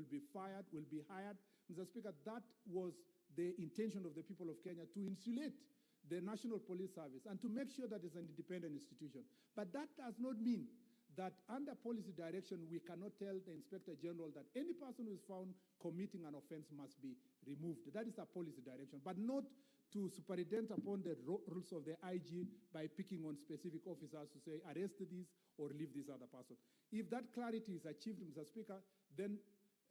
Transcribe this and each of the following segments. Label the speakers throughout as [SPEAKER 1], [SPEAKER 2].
[SPEAKER 1] will be fired, will be hired. Mr. Speaker, that was the intention of the people of Kenya, to insulate the National Police Service and to make sure that it's an independent institution. But that does not mean that under policy direction, we cannot tell the Inspector General that any person who is found committing an offense must be removed. That is a policy direction, but not to superintend upon the rules of the IG by picking on specific officers to say, arrest this or leave this other person. If that clarity is achieved, Mr. Speaker, then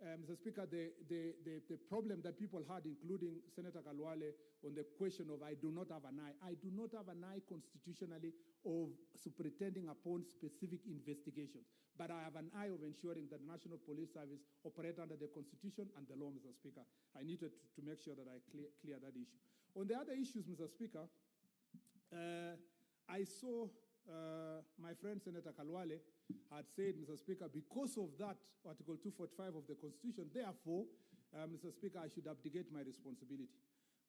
[SPEAKER 1] Mr. Speaker, the problem that people had, including Senator Kalwale, on the question of I do not have an eye. I do not have an eye constitutionally of superintending upon specific investigations. But I have an eye of ensuring that the National Police Service operate under the Constitution and the law, Mr. Speaker. I needed to make sure that I clear that issue. On the other issues, Mr. Speaker, I saw my friend Senator Kalwale had said, Mr. Speaker, because of that Article 245 of the Constitution, therefore, Mr. Speaker, I should abdicate my responsibility.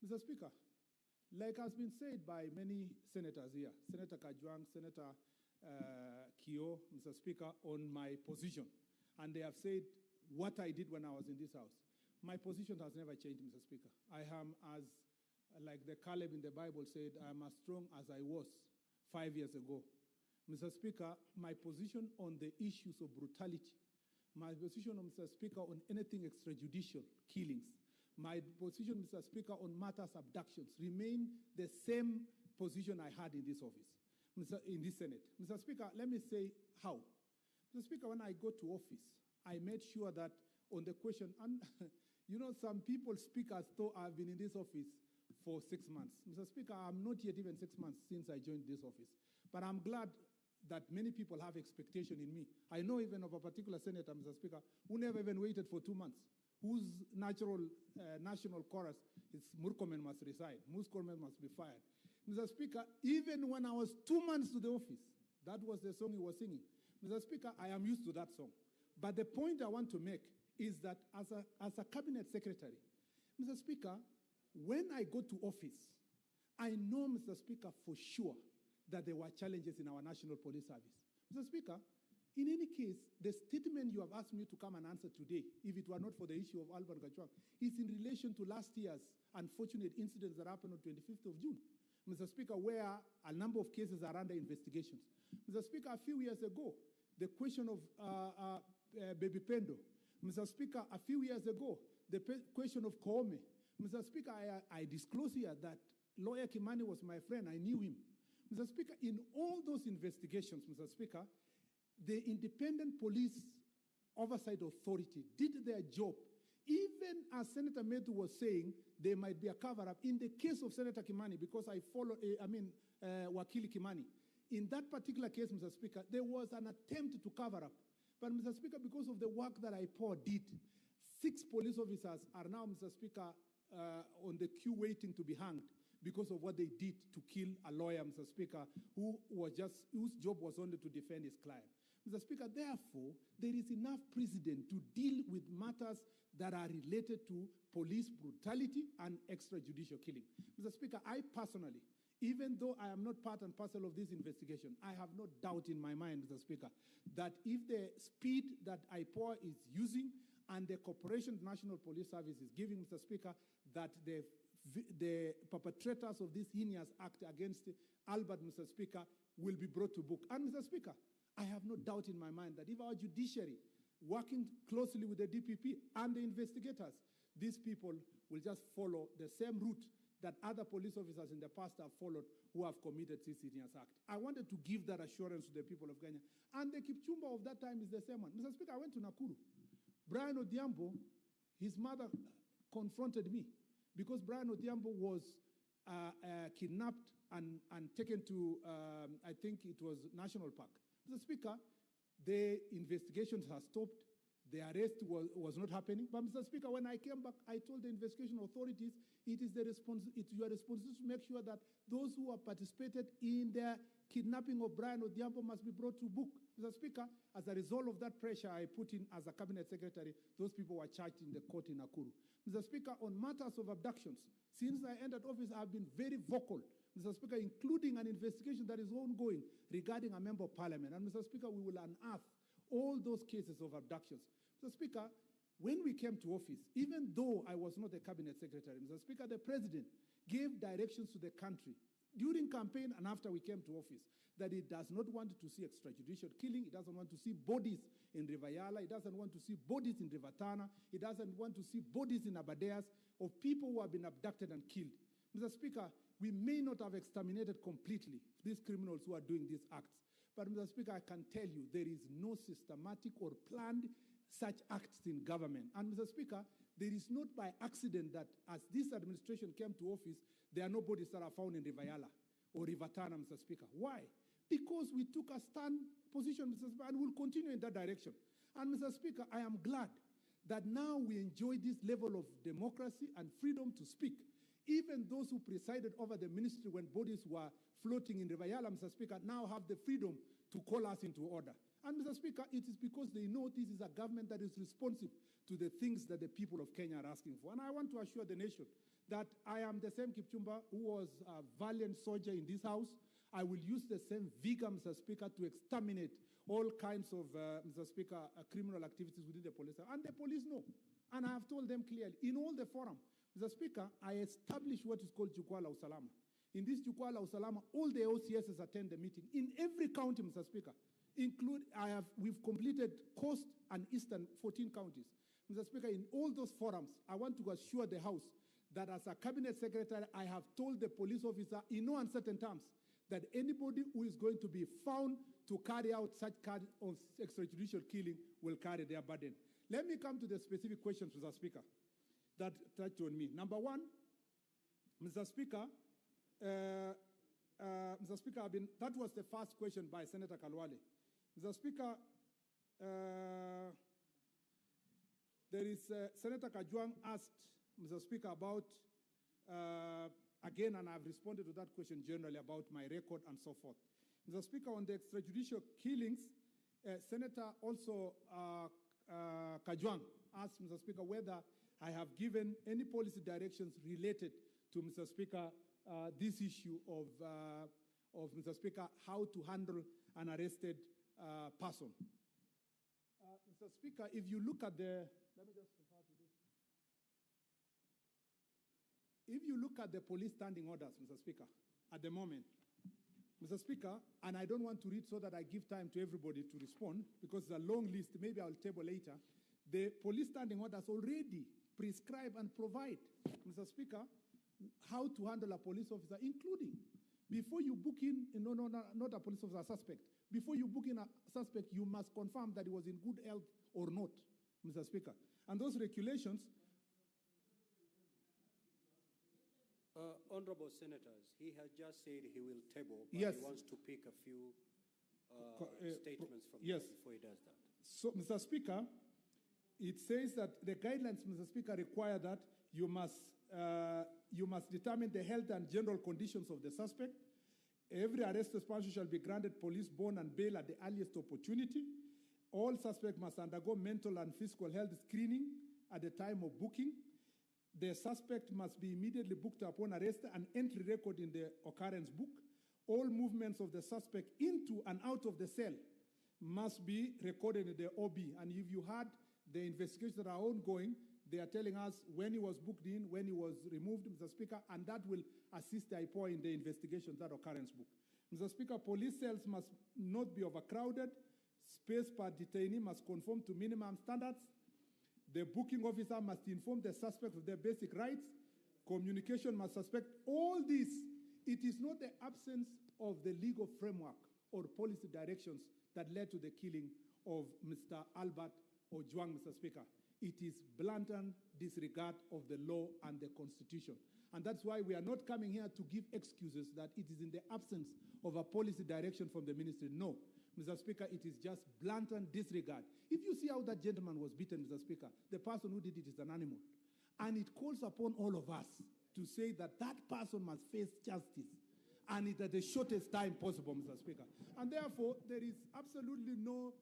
[SPEAKER 1] Mr. Speaker, like has been said by many senators here, Senator Ojwang, Senator Kio, Mr. Speaker, on my position, and they have said what I did when I was in this House. My position has never changed, Mr. Speaker. I am, as like the Caleb in the Bible said, I am as strong as I was 5 years ago. Mr. Speaker, my position on the issues of brutality, my position, Mr. Speaker, on anything extrajudicial killings, my position, Mr. Speaker, on matters abductions remain the same position I had in this office, in this Senate. Mr. Speaker, let me say how. Mr. Speaker, when I go to office, I made sure that on the question, and you know, some people speak as though I've been in this office for 6 months. Mr. Speaker, I'm not yet even 6 months since I joined this office. But I'm glad that many people have expectation in me. I know even of a particular senator, Mr. Speaker, who never even waited for 2 months, whose national chorus is Murkomen must resign, Murkomen must be fired. Mr. Speaker, even when I was 2 months to the office, that was the song he was singing. Mr. Speaker, I am used to that song. But the point I want to make is that as a cabinet secretary, Mr. Speaker, when I go to office, I know, Mr. Speaker, for sure that there were challenges in our National Police Service. Mr. Speaker, in any case, the statement you have asked me to come and answer today, if it were not for the issue of Albert Ojwang, is in relation to last year's unfortunate incidents that happened on 25th of June. Mr. Speaker, where a number of cases are under investigations. Mr. Speaker, a few years ago, the question of Baby Pendo. Mr. Speaker, a few years ago, the question of Koome. Mr. Speaker, I disclose here that lawyer Kimani was my friend. I knew him. Mr. Speaker, in all those investigations, Mr. Speaker, the Independent Police Oversight Authority did their job. Even as Senator Metu was saying, there might be a cover-up. In the case of Senator Kimani, because I follow, Wakili Kimani, in that particular case, Mr. Speaker, there was an attempt to cover up. But, Mr. Speaker, because of the work that IPOA did, 6 police officers are now, Mr. Speaker, on the queue waiting to be hanged because of what they did to kill a lawyer, Mr. Speaker, whose job was only to defend his client. Mr. Speaker, therefore, there is enough precedent to deal with matters that are related to police brutality and extrajudicial killing. Mr. Speaker, I personally, even though I am not part and parcel of this investigation, I have no doubt in my mind, Mr. Speaker, that if the speed that IPOA is using and the Corporation National Police Service is giving, Mr. Speaker, that the perpetrators of this heinous act against Albert, Mr. Speaker, will be brought to book. And, Mr. Speaker, I have no doubt in my mind that if our judiciary, working closely with the DPP and the investigators, these people will just follow the same route that other police officers in the past have followed who have committed this heinous act. I wanted to give that assurance to the people of Kenya. And the Kipchumba of that time is the same one. Mr. Speaker, I went to Nakuru. Brian Odhiambo, his mother confronted me because Brian Odhiambo was kidnapped and taken to, I think it was National Park. Mr. Speaker, the investigations have stopped. The arrest was not happening. But, Mr. Speaker, when I came back, I told the investigation authorities it's your responsibility to make sure that those who have participated in the kidnapping of Brian Odhiambo must be brought to book. Mr. Speaker, as a result of that pressure I put in as a cabinet secretary, those people were charged in the court in Nakuru. Mr. Speaker, on matters of abductions, since I entered office, I have been very vocal, Mr. Speaker, including an investigation that is ongoing regarding a member of parliament. And, Mr. Speaker, we will unearth all those cases of abductions. Mr. Speaker, when we came to office, even though I was not a cabinet secretary, Mr. Speaker, the president gave directions to the country during campaign and after we came to office that he does not want to see extrajudicial killing. He doesn't want to see bodies in River Yala. He doesn't want to see bodies in River Tana. He doesn't want to see bodies in Abadeas of people who have been abducted and killed. Mr. Speaker, we may not have exterminated completely these criminals who are doing these acts. But, Mr. Speaker, I can tell you there is no systematic or planned such acts in government. And, Mr. Speaker, there is not by accident that as this administration came to office, there are no bodies that are found in River Yala or River Tana, Mr. Speaker. Why? Because we took a stand position, Mr. Speaker, and we'll continue in that direction. And, Mr. Speaker, I am glad that now we enjoy this level of democracy and freedom to speak. Even those who presided over the ministry when bodies were floating in River Yala, Mr. Speaker, now have the freedom to call us into order. And, Mr. Speaker, it is because they know this is a government that is responsive to the things that the people of Kenya are asking for. And I want to assure the nation that I am the same Kipchumba who was a valiant soldier in this house. I will use the same vigor, Mr. Speaker, to exterminate all kinds of, Mr. Speaker, criminal activities within the police. And the police know. And I have told them clearly, in all the forum, Mr. Speaker, I established what is called Jukwaa la Usalama. In this Jukwaa la Usalama, all the OCSs attend the meeting. In every county, Mr. Speaker, we've completed Coast and Eastern 14 counties. Mr. Speaker, in all those forums, I want to assure the House that as a cabinet secretary, I have told the police officer in no uncertain terms that anybody who is going to be found to carry out such kind of extrajudicial killing will carry their burden. Let me come to the specific questions, Mr. Speaker, that touched on me. Number one, Mr. Speaker, that was the first question by Senator Kalwale. Mr. Speaker, there is Senator Ojwang asked, Mr. Speaker, about, again, and I've responded to that question generally about my record and so forth. Mr. Speaker, on the extrajudicial killings, Senator also Ojwang asked, Mr. Speaker, whether I have given any policy directions related to, Mr. Speaker, this issue of, Mr. Speaker, how to handle an arrested person. Mr. Speaker, if you look at the, let me just refer to this. If you look at the police standing orders, Mr. Speaker, at the moment, Mr. Speaker, and I don't want to read so that I give time to everybody to respond, because it's a long list, maybe I'll table later. The police standing orders already prescribe and provide, Mr. Speaker, how to handle a police officer, including before you book in, not a police officer, a suspect. Before you book in a suspect, you must confirm that he was in good health or not, Mr. Speaker. And those regulations...
[SPEAKER 2] Honorable Senators, he has just said he will table, but
[SPEAKER 1] yes.
[SPEAKER 2] He wants to pick a few statements from
[SPEAKER 1] yes.
[SPEAKER 2] them before he does that.
[SPEAKER 1] So, Mr. Speaker, it says that the guidelines, Mr. Speaker, require that you must determine the health and general conditions of the suspect. Every arrested person shall be granted police bond and bail at the earliest opportunity. All suspects must undergo mental and physical health screening at the time of booking. The suspect must be immediately booked upon arrest and entry record in the occurrence book. All movements of the suspect into and out of the cell must be recorded in the OB. And if you had the investigations that are ongoing, they are telling us when he was booked in, when he was removed, Mr. Speaker, and that will assist the IPOA in the investigation, that occurrence book. Mr. Speaker, police cells must not be overcrowded. Space per detainee must conform to minimum standards. The booking officer must inform the suspect of their basic rights. Communication must suspect all this. It is not the absence of the legal framework or policy directions that led to the killing of Mr. Albert Ojwang, Mr. Speaker. It is blatant disregard of the law and the Constitution. And that's why we are not coming here to give excuses that it is in the absence of a policy direction from the ministry. No. Mr. Speaker, it is just blatant disregard. If you see how that gentleman was beaten, Mr. Speaker, the person who did it is an animal. And it calls upon all of us to say that that person must face justice, and it at the shortest time possible, Mr. Speaker. And therefore, there is absolutely no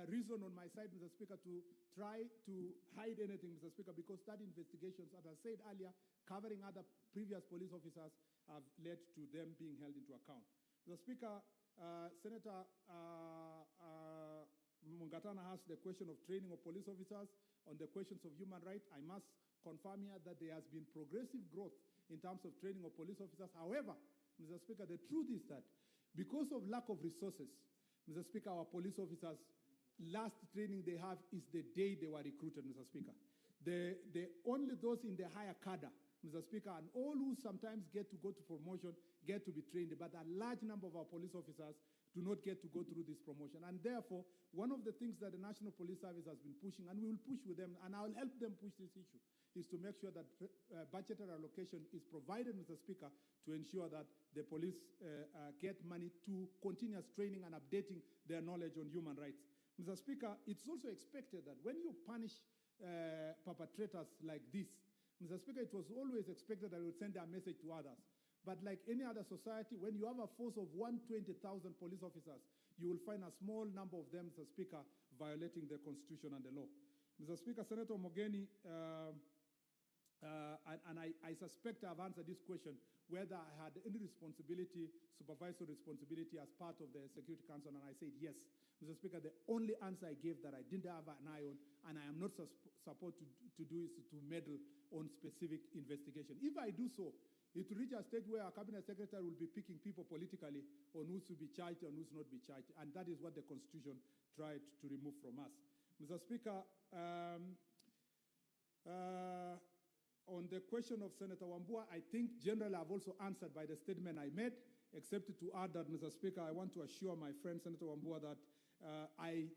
[SPEAKER 1] reason on my side, Mr. Speaker, to try to hide anything, Mr. Speaker, because that investigations, as I said earlier, covering other previous police officers have led to them being held into account. Mr. Speaker, Senator Mungatana asked the question of training of police officers. on the questions of human rights, I must confirm here that there has been progressive growth in terms of training of police officers. However, Mr. Speaker, the truth is that because of lack of resources, Mr. Speaker, our police officers, last training they have is the day they were recruited, Mr. Speaker. Only those in the higher cadre, Mr. Speaker, and all who sometimes get to go to promotion get to be trained, but a large number of our police officers do not get to go through this promotion. And therefore, one of the things that the National Police Service has been pushing, and we will push with them, and I will help them push this issue, is to make sure that budgetary allocation is provided, Mr. Speaker, to ensure that the police get money to continuous training and updating their knowledge on human rights. Mr. Speaker, it's also expected that when you punish perpetrators like this, Mr. Speaker, it was always expected that we would send a message to others. But like any other society, when you have a force of 120,000 police officers, you will find a small number of them, Mr. Speaker, violating the Constitution and the law. Mr. Speaker, Senator Mogeni, and I suspect I've answered this question, whether I had any responsibility, supervisory responsibility as part of the Security Council, and I said yes. Mr. Speaker, the only answer I gave that I didn't have an eye on, and I am not supposed to do, is to meddle on specific investigation. If I do so, it will reach a stage where our cabinet secretary will be picking people politically on who's to be charged and who's not be charged, and that is what the Constitution tried to remove from us. Mr. Speaker, on the question of Senator Wambua, I think generally I've also answered by the statement I made, except to add that, Mr. Speaker, I want to assure my friend Senator Wambua that I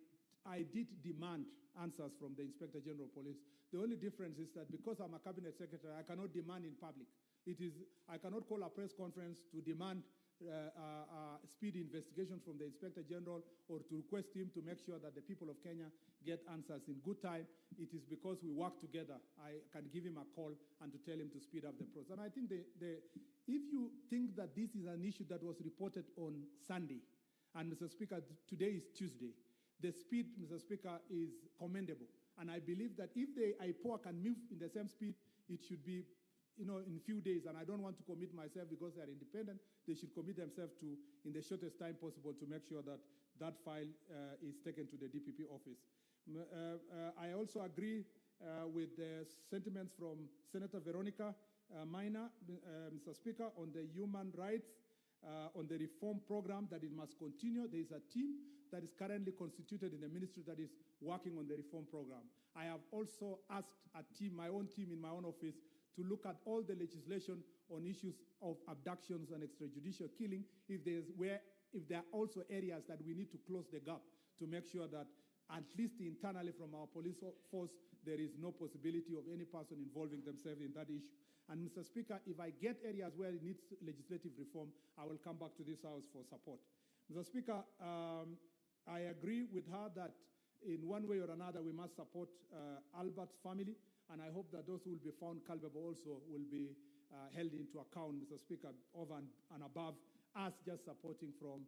[SPEAKER 1] did demand answers from the Inspector General of Police. The only difference is that because I'm a cabinet secretary, I cannot demand in public. I cannot call a press conference to demand speedy investigation from the Inspector General or to request him to make sure that the people of Kenya get answers in good time. It is because we work together. I can give him a call and to tell him to speed up the process. And I think if you think that this is an issue that was reported on Sunday, and Mr. Speaker, today is Tuesday, the speed, Mr. Speaker, is commendable. And I believe that if the IPOA can move in the same speed, it should be in a few days, and I don't want to commit myself because they are independent. They should commit themselves to, in the shortest time possible, to make sure that that file is taken to the DPP office. I also agree with the sentiments from Senator Veronica Maina, Mr. Speaker, on the human rights, on the reform program, that it must continue. There is a team that is currently constituted in the ministry that is working on the reform program. I have also asked a team, my own team in my own office, to look at all the legislation on issues of abductions and extrajudicial killing, if there are also areas that we need to close the gap to make sure that at least internally from our police force, there is no possibility of any person involving themselves in that issue. And Mr. Speaker, if I get areas where it needs legislative reform, I will come back to this House for support. Mr. Speaker, I agree with her that in one way or another, we must support Albert's family. And I hope that those who will be found culpable also will be held into account, Mr. Speaker, over and above us just supporting from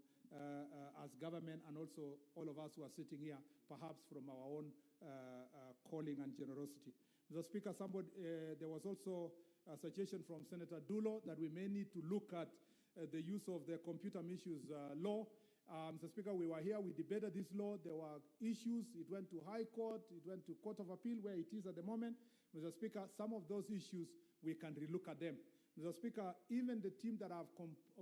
[SPEAKER 1] as government, and also all of us who are sitting here, perhaps from our own calling and generosity. Mr. Speaker, there was also a suggestion from Senator Dulo that we may need to look at the use of the computer misuse law. Mr. Speaker, we were here, we debated this law, there were issues, it went to High Court, it went to Court of Appeal, where it is at the moment. Mr. Speaker, some of those issues, we can relook at them. Mr. Speaker, even the team that I've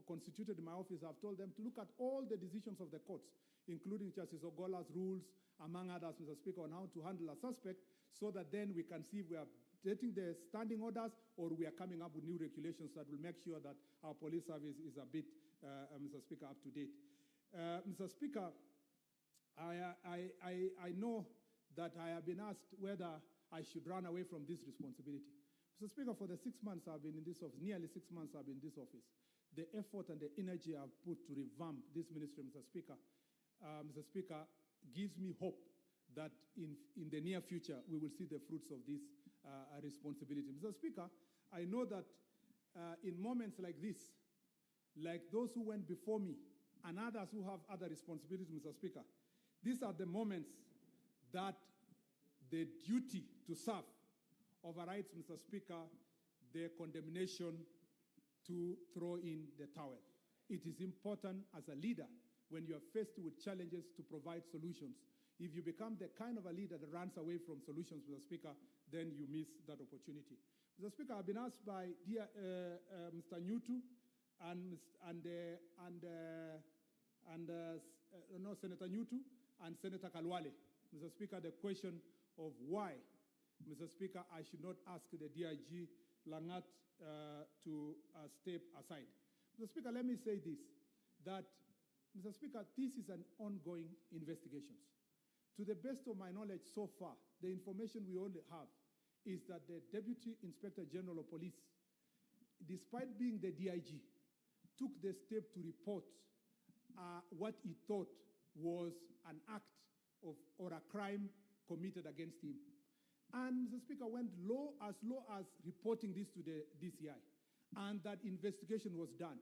[SPEAKER 1] constituted in my office, I've told them to look at all the decisions of the courts, including Justice Ogola's rules, among others, Mr. Speaker, on how to handle a suspect, so that then we can see if we are getting the standing orders or we are coming up with new regulations that will make sure that our police service is a bit, Mr. Speaker, up to date. Mr. Speaker, I know that I have been asked whether I should run away from this responsibility. Mr. Speaker, for the 6 months I've been in this office, nearly 6 months I've been in this office, the effort and the energy I've put to revamp this ministry, Mr. Speaker, gives me hope that in the near future we will see the fruits of this responsibility. Mr. Speaker, I know that in moments like this, like those who went before me, and others who have other responsibilities, Mr. Speaker, these are the moments that the duty to serve overrides, Mr. Speaker, the condemnation to throw in the towel. It is important as a leader, when you are faced with challenges, to provide solutions. If you become the kind of a leader that runs away from solutions, Mr. Speaker, then you miss that opportunity. Mr. Speaker, I've been asked by Mr. Nyutu and Senator Nyutu and Senator Kalwale, Mr. Speaker, the question of why, Mr. Speaker, I should not ask the DIG Langat to step aside. Mr. Speaker, let me say this, that, Mr. Speaker, this is an ongoing investigation. To the best of my knowledge so far, the information we only have is that the Deputy Inspector General of Police, despite being the DIG, took the step to report what he thought was an act of or a crime committed against him. And Mr. Speaker, went low as reporting this to the DCI, and that investigation was done.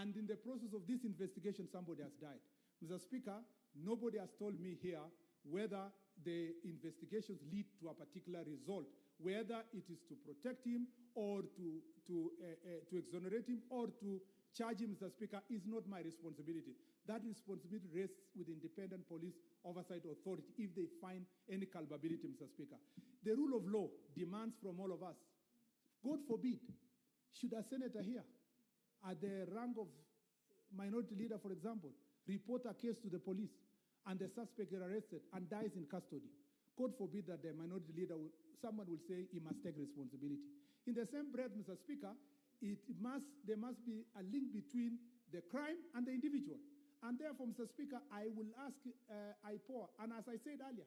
[SPEAKER 1] And in the process of this investigation, somebody has died. Mr. Speaker, nobody has told me here whether the investigations lead to a particular result, whether it is to protect him or to exonerate him or to charge him, Mr. Speaker, is not my responsibility. That responsibility rests with independent police oversight authority if they find any culpability, Mr. Speaker. The rule of law demands from all of us, God forbid, should a senator here at the rank of minority leader, for example, report a case to the police and the suspect is arrested and dies in custody, God forbid that the minority leader, someone will say he must take responsibility. In the same breath, Mr. Speaker, there must be a link between the crime and the individual. And therefore, Mr. Speaker, I will ask IPOA, and as I said earlier,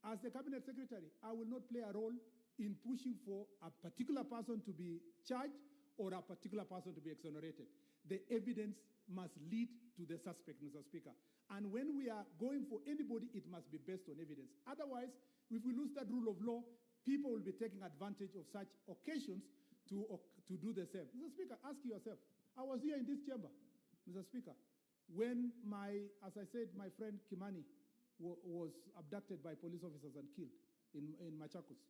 [SPEAKER 1] as the Cabinet Secretary, I will not play a role in pushing for a particular person to be charged or a particular person to be exonerated. The evidence must lead to the suspect, Mr. Speaker. And when we are going for anybody, it must be based on evidence. Otherwise, if we lose that rule of law, people will be taking advantage of such occasions to do the same. Mr. Speaker, ask yourself. I was here in this chamber, Mr. Speaker, when as I said, my friend Kimani was abducted by police officers and killed in Machakos.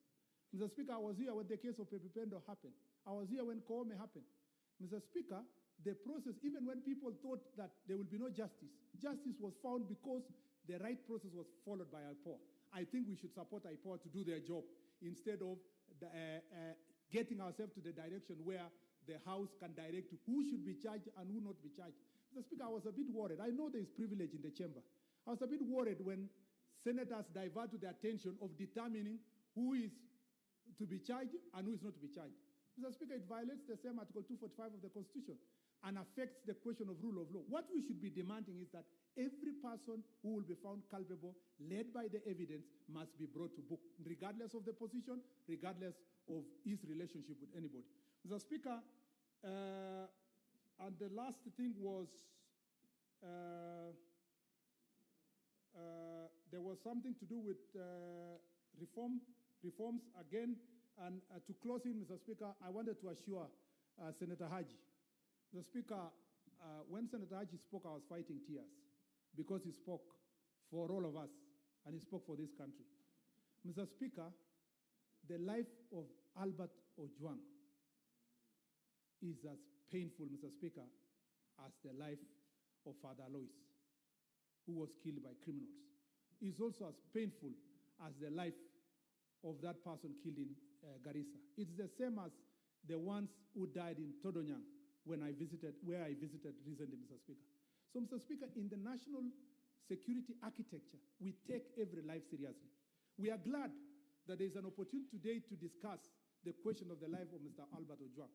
[SPEAKER 1] Mr. Speaker, I was here when the case of Pepe Pendo happened. I was here when Koome happened. Mr. Speaker, the process, even when people thought that there will be no justice, justice was found because the right process was followed by IPOA. I think we should support IPOA to do their job instead of getting ourselves to the direction where the House can direct who should be charged and who not be charged. Mr. Speaker, I was a bit worried. I know there is privilege in the chamber. I was a bit worried when senators divert the attention of determining who is to be charged and who is not to be charged. Mr. Speaker, it violates the same Article 245 of the Constitution and affects the question of rule of law. What we should be demanding is that every person who will be found culpable, led by the evidence, must be brought to book, regardless of the position, regardless of his relationship with anybody. Mr. Speaker, and the last thing was there was something to do with reforms again. And to close in, Mr. Speaker, I wanted to assure Senator Haji. Mr. Speaker, when Senator Haji spoke, I was fighting tears because he spoke for all of us and he spoke for this country. Mr. Speaker, the life of Albert Ojwang is as painful, Mr. Speaker, as the life of Father Alois, who was killed by criminals. It's also as painful as the life of that person killed in Garissa. It's the same as the ones who died in Todonyang where I visited recently, Mr. Speaker. So, Mr. Speaker, in the national security architecture, we take every life seriously. We are glad that there is an opportunity today to discuss the question of the life of Mr. Albert Ojwang.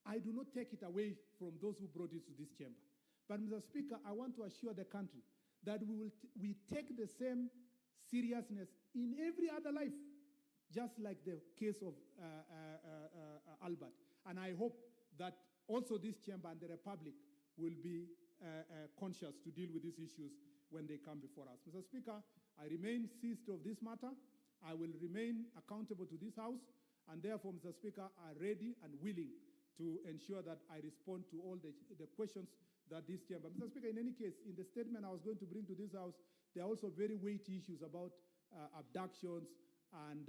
[SPEAKER 1] I do not take it away from those who brought it to this chamber. But, Mr. Speaker, I want to assure the country that we take the same seriousness in every other life, just like the case of Albert. And I hope that also this chamber and the Republic will be conscious to deal with these issues when they come before us. Mr. Speaker, I remain seized of this matter. I will remain accountable to this House, and therefore, Mr. Speaker, I'm ready and willing to ensure that I respond to all the questions that this chamber. Mr. Speaker, in any case, in the statement I was going to bring to this House, there are also very weighty issues about abductions and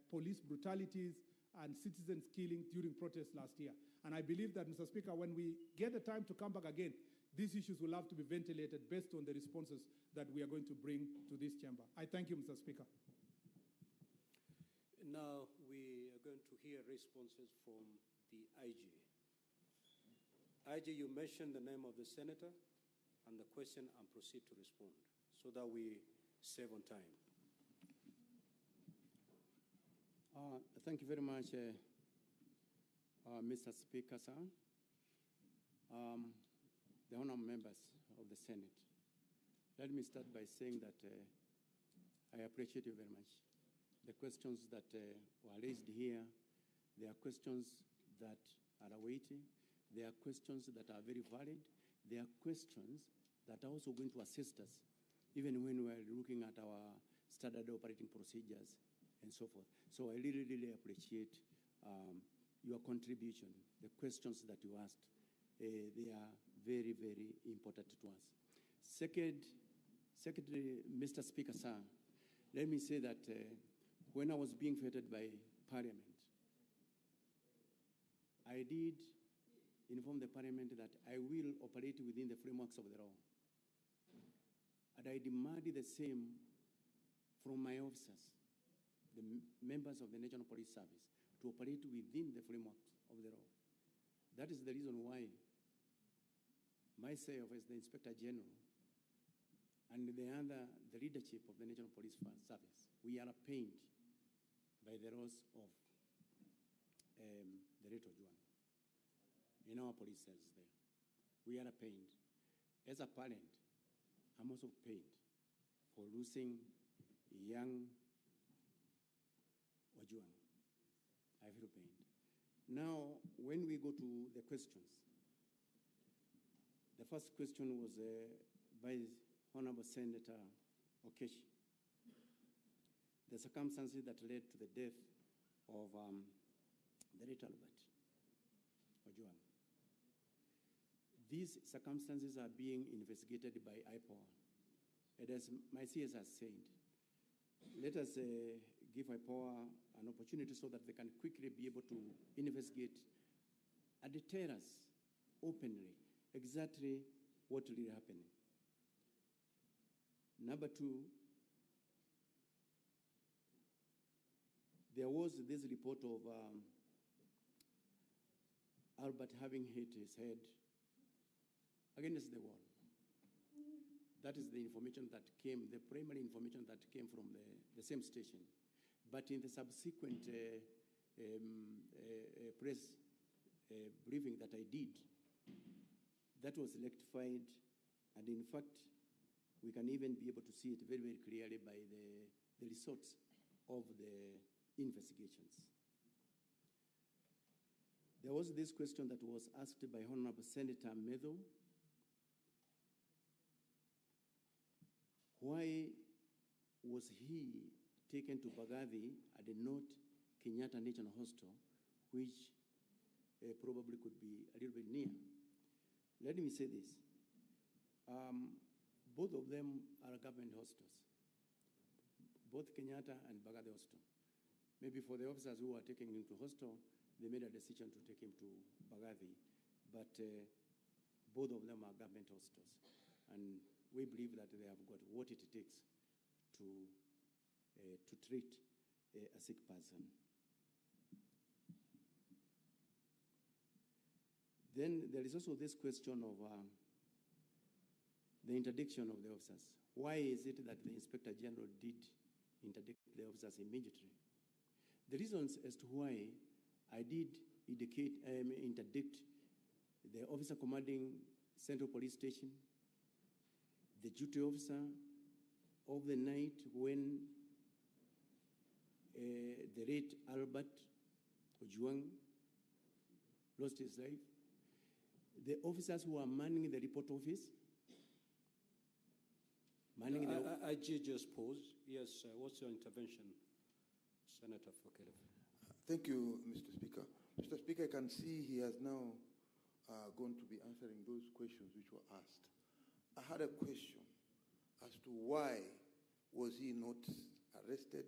[SPEAKER 1] police brutalities and citizens killing during protests last year. And I believe that, Mr. Speaker, when we get the time to come back again, these issues will have to be ventilated based on the responses that we are going to bring to this chamber. I thank you, Mr. Speaker.
[SPEAKER 2] Now we are going to hear responses from the IG. IG, you mentioned the name of the senator and the question and proceed to respond so that we save on time.
[SPEAKER 3] Thank you very much, Mr. Speaker, sir. The honorable members of the Senate. Let me start by saying that I appreciate you very much. The questions that were raised here, they are questions that are weighty. They are questions that are very valid. They are questions that are also going to assist us, even when we are looking at our standard operating procedures and so forth. So I really, really appreciate your contribution, the questions that you asked. They are very, very important to us. Secondly, Mr. Speaker, sir, let me say that when I was being vetted by Parliament, I did inform the Parliament that I will operate within the frameworks of the law. And I demanded the same from my officers, the members of the National Police Service, to operate within the frameworks of the law. That is the reason why myself as the Inspector General and the leadership of the National Police Service, we are pained by the loss of the late Ojwang in our police cells there. We are pained. As a parent, I'm also pained for losing young Ojwang. I feel pained. Now, when we go to the questions, the first question was by Honorable Senator Okeshi. The circumstances that led to the death of the late Albert Ojwang. These circumstances are being investigated by IPOA. And as my CS has said, let us give IPOA an opportunity so that they can quickly be able to investigate and tell us openly exactly what really happened. Number two, there was this report of Albert having hit his head against the wall. That is the information that came, the primary information that came from the same station. But in the subsequent press briefing that I did, that was rectified, and in fact, we can even be able to see it very, very clearly by the results of the investigations. There was this question that was asked by Honorable Senator Medho. Why was he taken to Bagathi and not Kenyatta National Hospital, which probably could be a little bit near? Let me say this. Both of them are government hospitals, both Kenyatta and Bagathi Hospital. Maybe for the officers who are taking him to hospital, they made a decision to take him to Bagathi, but both of them are government hospitals. And we believe that they have got what it takes to treat a sick person. Then there is also this question of the interdiction of the officers. Why is it that the Inspector General did interdict the officers immediately? The reasons as to why I did interdict the officer commanding Central Police Station, the duty officer of the night when the late Albert Ojwang lost his life, the officers who are manning the report office,
[SPEAKER 2] IG just pause. Yes, what's your intervention, Senator Fokele?
[SPEAKER 4] Thank you, Mr. Speaker. Mr. Speaker, I can see he has now going to be answering those questions which were asked. I had a question as to why was he not arrested,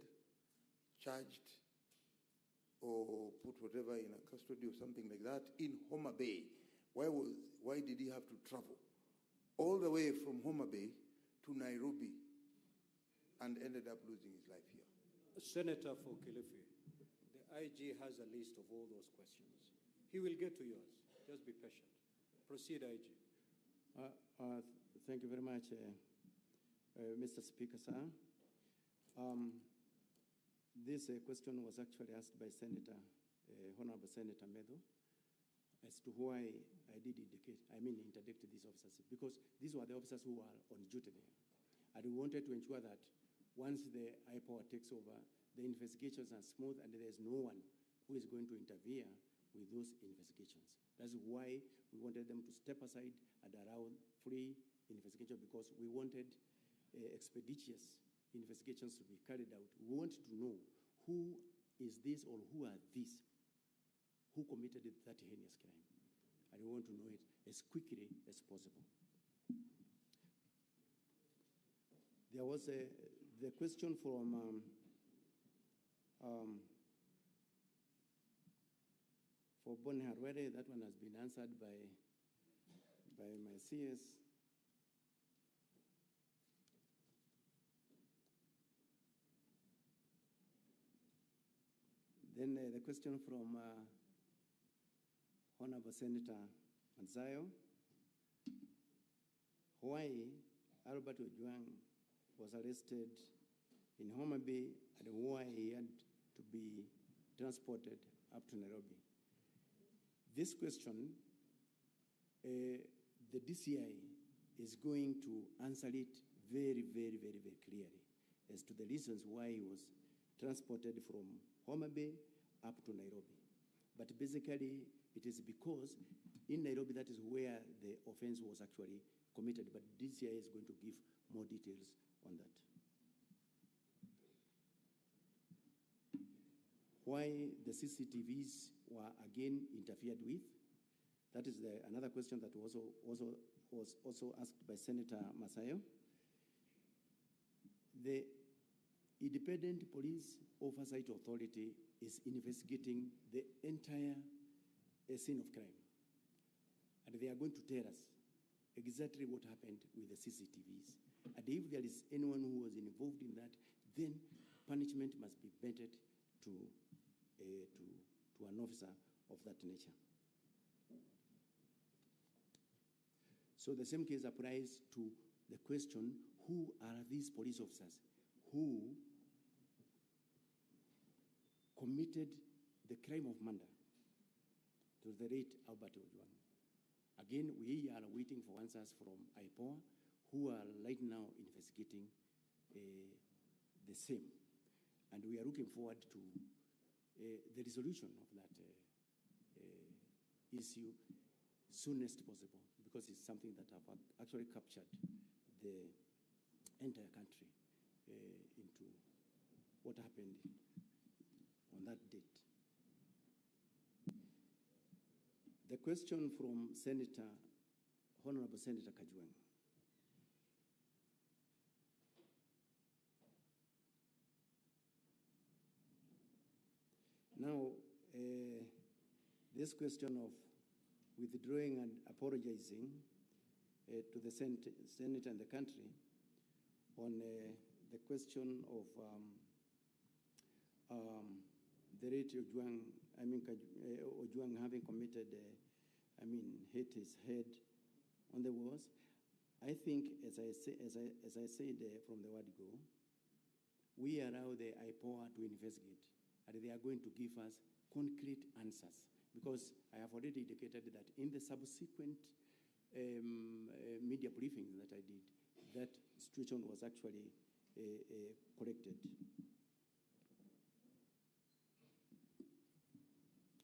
[SPEAKER 4] charged, or put whatever in a custody or something like that in Homa Bay? Why did he have to travel all the way from Homa Bay to Nairobi and ended up losing his life here?
[SPEAKER 2] Senator for Kilifi, the IG has a list of all those questions. He will get to yours. Just be patient. Proceed, IG.
[SPEAKER 3] Thank you very much, Mr. Speaker, sir. This question was actually asked by Honorable Senator Medo, as to why I did interdict these officers, because these were the officers who were on duty there. And we wanted to ensure that once the IPOA takes over, the investigations are smooth and there's no one who is going to interfere with those investigations. That's why we wanted them to step aside and allow free investigation, because we wanted expeditious investigations to be carried out. We wanted to know who is this or who are these who committed that heinous crime. And we want to know it as quickly as possible. There was the question from for Bonnie Harwere. That one has been answered by my CS. Then the question from Honorable Senator Manzayo, why Albert Ojwang was arrested in Homa Bay and why he had to be transported up to Nairobi. This question, the DCI is going to answer it very, very, very, very clearly as to the reasons why he was transported from Homa Bay up to Nairobi. But basically, it is because in Nairobi, that is where the offense was actually committed. But DCI is going to give more details on that. Why the CCTVs were again interfered with? That is another question that was also asked by Senator Masayo. The Independent Police Oversight Authority is investigating the entire scene of crime. And they are going to tell us exactly what happened with the CCTVs. And if there is anyone who was involved in that, then punishment must be meted to an officer of that nature. So the same case applies to the question, who are these police officers who committed the crime of murder to the late Albert Ojwang? Again, we are waiting for answers from IPOA, who are right now investigating the same. And we are looking forward to the resolution of that issue soonest possible, because it's something that have actually captured the entire country into what happened on that date. The question from Honorable Senator Ojwang. Now, this question of withdrawing and apologizing to the Senate and the country on the question of the late Ojwang, Ojwang having committed, hit his head on the wars. I think, as I said from the word go, we allow the IPOA to investigate, and they are going to give us concrete answers, because I have already indicated that in the subsequent media briefings that I did, that situation was actually corrected.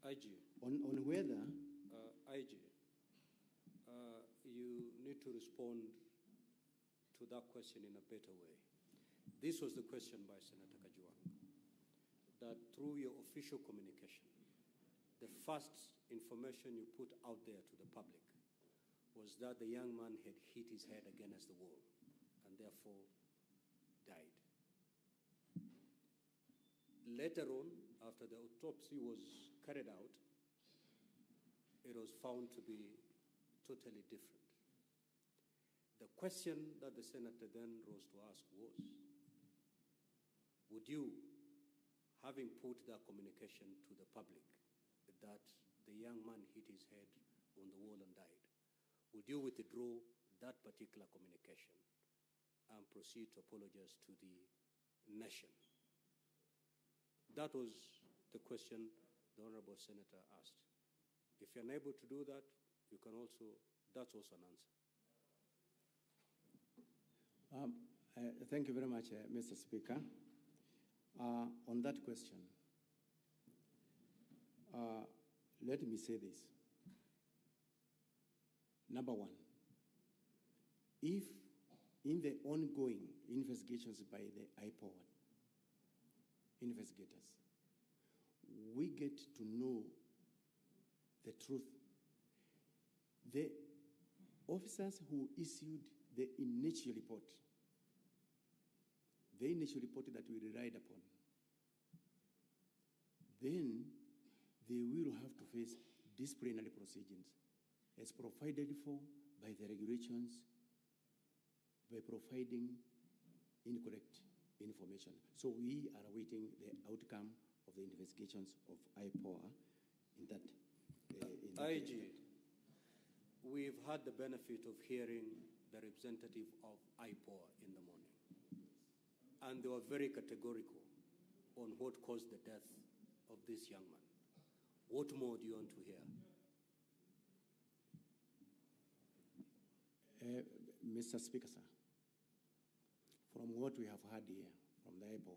[SPEAKER 2] IG.
[SPEAKER 3] On whether...
[SPEAKER 2] IG, you need to respond to that question in a better way. This was the question by Senator Ojwang, that through your official communication, the first information you put out there to the public was that the young man had hit his head against the wall and therefore died. Later on, after the autopsy was carried out, it was found to be totally different. The question that the senator then rose to ask was, would you, having put that communication to the public that the young man hit his head on the wall and died, would you withdraw that particular communication and proceed to apologize to the nation? That was the question the Honorable Senator asked. If you're unable to do that, you can also, that's also an answer.
[SPEAKER 3] Thank you very much, Mr. Speaker. On that question, let me say this. Number one, if in the ongoing investigations by the IPOA investigators, we get to know the truth, the officers who issued the initial report that we relied upon, then they will have to face disciplinary proceedings as provided for by the regulations by providing incorrect information. So we are awaiting the outcome of the investigations of IPOA in that.
[SPEAKER 2] IG, we've had the benefit of hearing the representative of IPOA in the morning, and they were very categorical on what caused the death of this young man. What more do you want to hear?
[SPEAKER 3] Mr. Speaker, sir, from what we have heard here from the IPOA,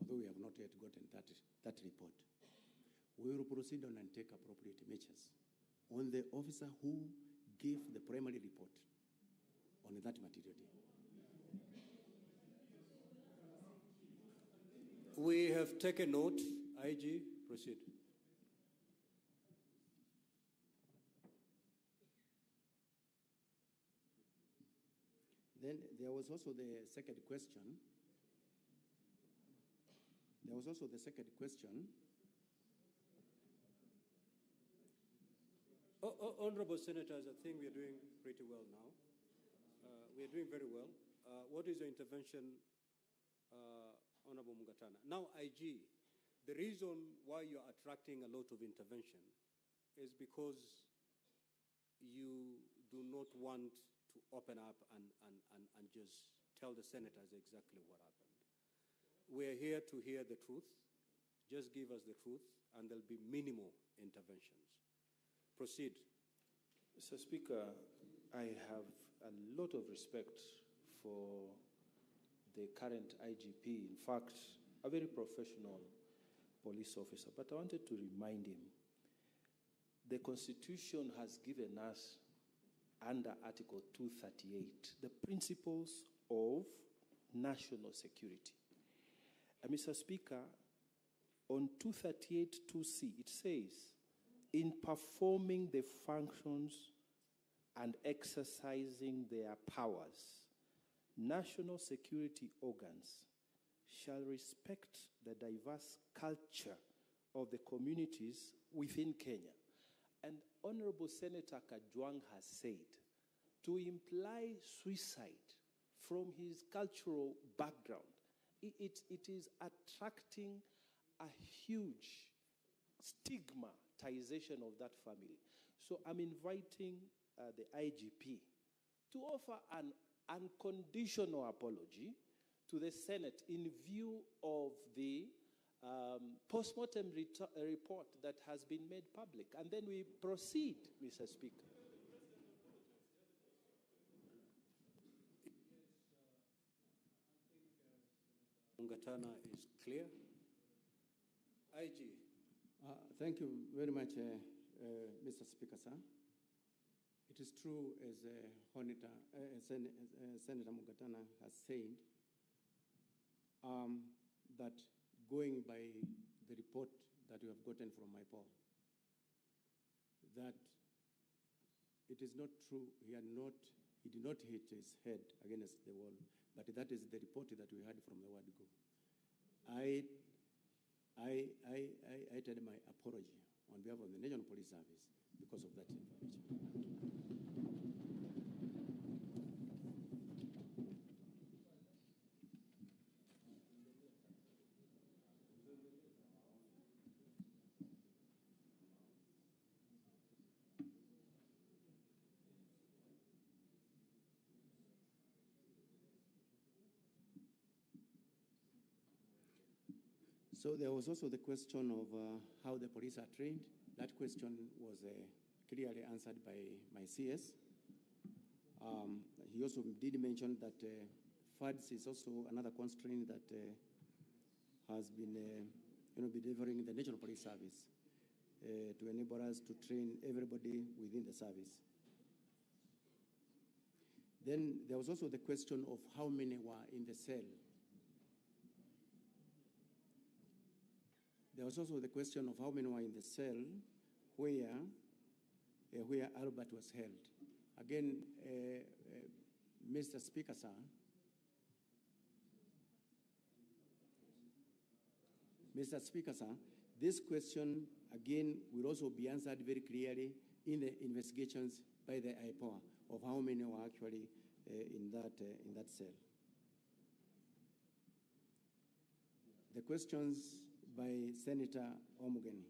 [SPEAKER 3] although we have not yet gotten that report, we will proceed on and take appropriate measures on the officer who gave the primary report on that material day.
[SPEAKER 2] We have taken note. IG, proceed.
[SPEAKER 3] Then there was also the second question.
[SPEAKER 2] Honorable Senators, I think we are doing pretty well now. We are doing very well. What is your intervention, Honorable Mugatana? Now, IG, the reason why you're attracting a lot of intervention is because you do not want to open up and just tell the senators exactly what happened. We're here to hear the truth. Just give us the truth, and there'll be minimal interventions. Proceed.
[SPEAKER 5] Mr. Speaker, I have a lot of respect for the current IGP. In fact, a very professional police officer. But I wanted to remind him, the Constitution has given us, under Article 238, the principles of national security. Mr. Speaker, on 238(2)(c), it says, in performing the functions and exercising their powers, national security organs shall respect the diverse culture of the communities within Kenya. And Honorable Senator Ojwang has said, to imply suicide from his cultural background, it is attracting a huge stigmatization of that family. So I'm inviting the IGP to offer an unconditional apology to the Senate in view of the post-mortem report that has been made public. And then we proceed, Mr. Speaker.
[SPEAKER 2] Mugatana is clear. IG.
[SPEAKER 3] Thank you very much, Mr. Speaker, sir. It is true, as Senator Mugatana has said, that going by the report that we have gotten from IPOA, that it is not true, he did not hit his head against the wall, but that is the report that we had from the word go. I tell my apology on behalf of the National Police Service because of that information. So there was also the question of how the police are trained. That question was clearly answered by my CS. He also did mention that funds is also another constraint that has been delivering the National Police Service to enable us to train everybody within the service. Then there was also the question of how many were in the cell. There was also the question of how many were in the cell where Albert was held. Again, Mr. Speaker, sir, this question, again, will also be answered very clearly in the investigations by the IPOA of how many were actually in that cell. The questions by Senator Omugeni.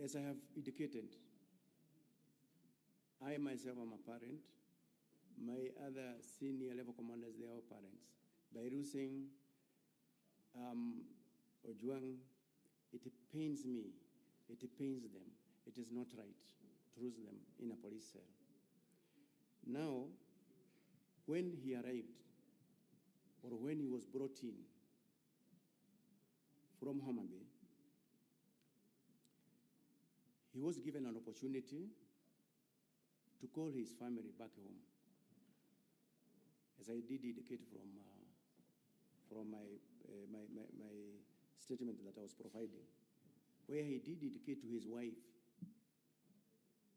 [SPEAKER 3] As I have indicated, I myself am a parent. My other senior level commanders, they are all parents. By losing Ojwang, it pains me, it pains them. It is not right to lose them in a police cell. Now, when he arrived, or when he was brought in from Hamabe, he was given an opportunity to call his family back home, as I did indicate from my statement that I was providing, where he did indicate to his wife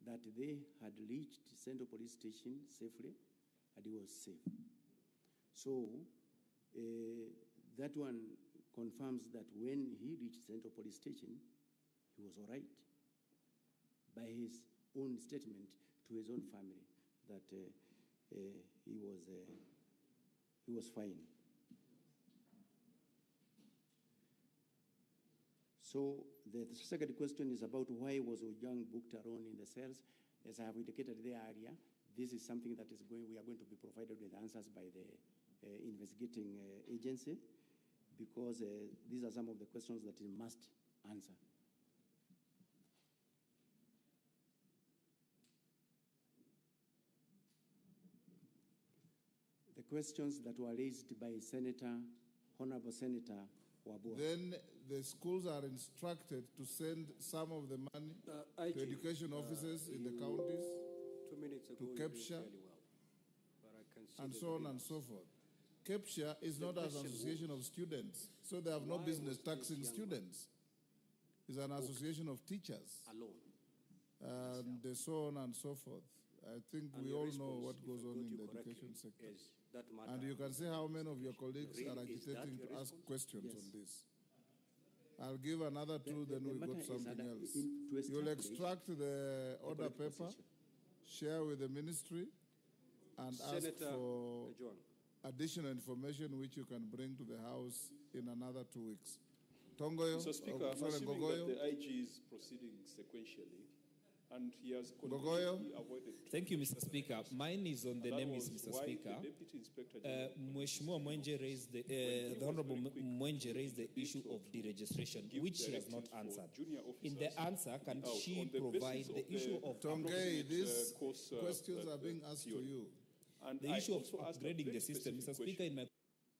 [SPEAKER 3] that they had reached Central Police Station safely and he was safe. So that one confirms that when he reached Central Police Station, he was all right, by his own statement to his own family, that he was fine. So the second question is about why was Ojwang booked alone in the cells. As I have indicated there earlier, this is something that we are going to be provided with answers by the investigating agency, because these are some of the questions that he must answer. The questions that were raised by Honorable Senator Wabua.
[SPEAKER 6] Then the schools are instructed to send some of the money to education officers in the counties,
[SPEAKER 2] 2 minutes ago,
[SPEAKER 6] to
[SPEAKER 2] you did
[SPEAKER 6] capture,
[SPEAKER 2] fairly well, but I can see
[SPEAKER 6] and
[SPEAKER 2] the
[SPEAKER 6] so on and
[SPEAKER 2] videos.
[SPEAKER 6] so forth. CAPTCHA is not an association of students, so they have no
[SPEAKER 2] Why
[SPEAKER 6] business
[SPEAKER 2] was this
[SPEAKER 6] taxing
[SPEAKER 2] young man
[SPEAKER 6] students. It's an association of teachers,
[SPEAKER 2] Alone.
[SPEAKER 6] and so on and so forth. I think
[SPEAKER 2] And
[SPEAKER 6] we
[SPEAKER 2] your
[SPEAKER 6] all know
[SPEAKER 2] response,
[SPEAKER 6] what
[SPEAKER 2] if
[SPEAKER 6] goes
[SPEAKER 2] I
[SPEAKER 6] on
[SPEAKER 2] got
[SPEAKER 6] in
[SPEAKER 2] you
[SPEAKER 6] the
[SPEAKER 2] correctly,
[SPEAKER 6] education sector.
[SPEAKER 2] is that matter
[SPEAKER 6] And you can see how many of your colleagues
[SPEAKER 2] Really,
[SPEAKER 6] are
[SPEAKER 2] is that
[SPEAKER 6] agitating
[SPEAKER 2] your
[SPEAKER 6] to ask
[SPEAKER 2] response?
[SPEAKER 6] questions
[SPEAKER 3] Yes.
[SPEAKER 6] on this. I'll give another two, then we got something else. You'll extract the order paper, share with the ministry, and ask
[SPEAKER 2] Senator
[SPEAKER 6] for
[SPEAKER 2] Ojwang.
[SPEAKER 6] additional information which you can bring to the House in another 2 weeks. Tongoyo,
[SPEAKER 7] Mr. Speaker, I'm assuming
[SPEAKER 6] Gogoyo.
[SPEAKER 7] that the IG is proceeding sequentially, and he has
[SPEAKER 6] Gogoyo.
[SPEAKER 7] completely avoided.
[SPEAKER 8] Thank you, Mr. Speaker. Mine is on the
[SPEAKER 7] That
[SPEAKER 8] name is
[SPEAKER 7] was
[SPEAKER 8] Mr.
[SPEAKER 7] why
[SPEAKER 8] Speaker.
[SPEAKER 7] the Deputy Inspector General
[SPEAKER 8] Mheshimiwa Mwenje raised the Honorable Mwenje raised the issue of deregistration, which she has not answered. In the answer, can she provide the issue of
[SPEAKER 6] Tongay, these
[SPEAKER 7] course,
[SPEAKER 6] questions are being asked to you.
[SPEAKER 7] And
[SPEAKER 8] the
[SPEAKER 7] I
[SPEAKER 8] issue of
[SPEAKER 7] also asked a
[SPEAKER 8] upgrading
[SPEAKER 7] very
[SPEAKER 8] the system, Mr.
[SPEAKER 7] specific
[SPEAKER 8] Speaker, in my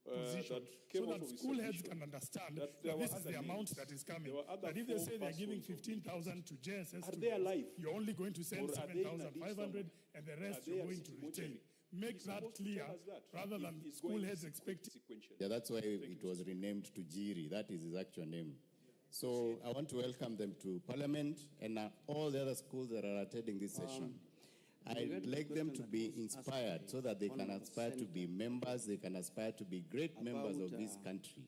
[SPEAKER 7] position,
[SPEAKER 9] that so that school heads can understand that this is the amount that is coming. That if they say they're giving 15,000 to JSS,
[SPEAKER 7] Are they alive?
[SPEAKER 9] you're only going to send
[SPEAKER 7] Or are they in a
[SPEAKER 9] 7,500 and the rest you're going to retain. Make that clear rather than school heads expecting.
[SPEAKER 10] Yeah, that's why it was renamed to Jiri. That is his actual name. So I want to welcome them to Parliament and all the other schools that are attending this session. I'd like them to be inspired so that they can aspire to be members, they can aspire to be great members of this country.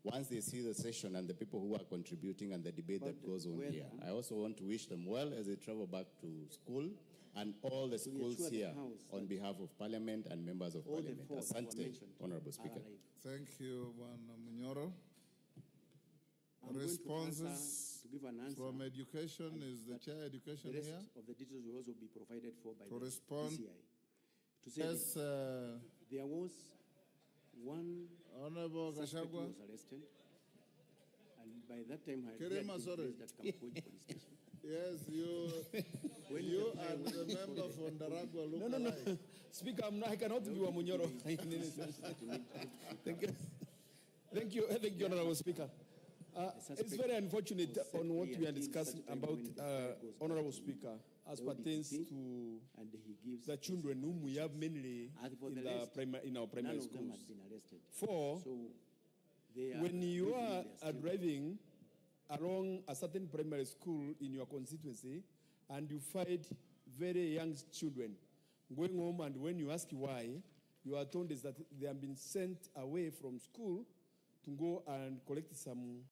[SPEAKER 10] Once they see the session and the people who are contributing and the debate that goes on here. I also want to wish them well as they travel back to school and all the schools here on behalf of Parliament and members of Parliament. Asante, Honorable Speaker.
[SPEAKER 6] Thank you, Bwana Munyoro. Responses
[SPEAKER 3] give an answer.
[SPEAKER 6] From education, is the chair education
[SPEAKER 3] The rest
[SPEAKER 6] here?
[SPEAKER 3] of the details will also be provided for by
[SPEAKER 6] To
[SPEAKER 3] the
[SPEAKER 6] respond.
[SPEAKER 3] DCI. To say
[SPEAKER 6] Yes,
[SPEAKER 3] that there was one
[SPEAKER 6] Honorable
[SPEAKER 3] suspect who
[SPEAKER 6] Gashagwa.
[SPEAKER 3] was arrested, and by that time I
[SPEAKER 6] Kirima,
[SPEAKER 3] had
[SPEAKER 6] sorry.
[SPEAKER 3] that Kamapoj police station.
[SPEAKER 6] Yes, you
[SPEAKER 3] When
[SPEAKER 6] you
[SPEAKER 3] the
[SPEAKER 6] and the member from Ndaragwa look
[SPEAKER 8] No.
[SPEAKER 6] alike.
[SPEAKER 8] Speaker, I cannot be Wamunyoro. Thank you. Thank you, Honorable Speaker. It's very unfortunate on what we are discussing about, Honorable Speaker, as pertains to
[SPEAKER 3] and he gives
[SPEAKER 8] the children whom we have mainly in our primary
[SPEAKER 3] none of them
[SPEAKER 8] schools.
[SPEAKER 3] had been arrested.
[SPEAKER 8] For
[SPEAKER 3] So they are
[SPEAKER 8] when you
[SPEAKER 3] living
[SPEAKER 8] are
[SPEAKER 3] their still-
[SPEAKER 8] driving along a certain primary school in your constituency and you find very young children going home, and when you ask why, you are told is that they have been sent away from school to go and collect some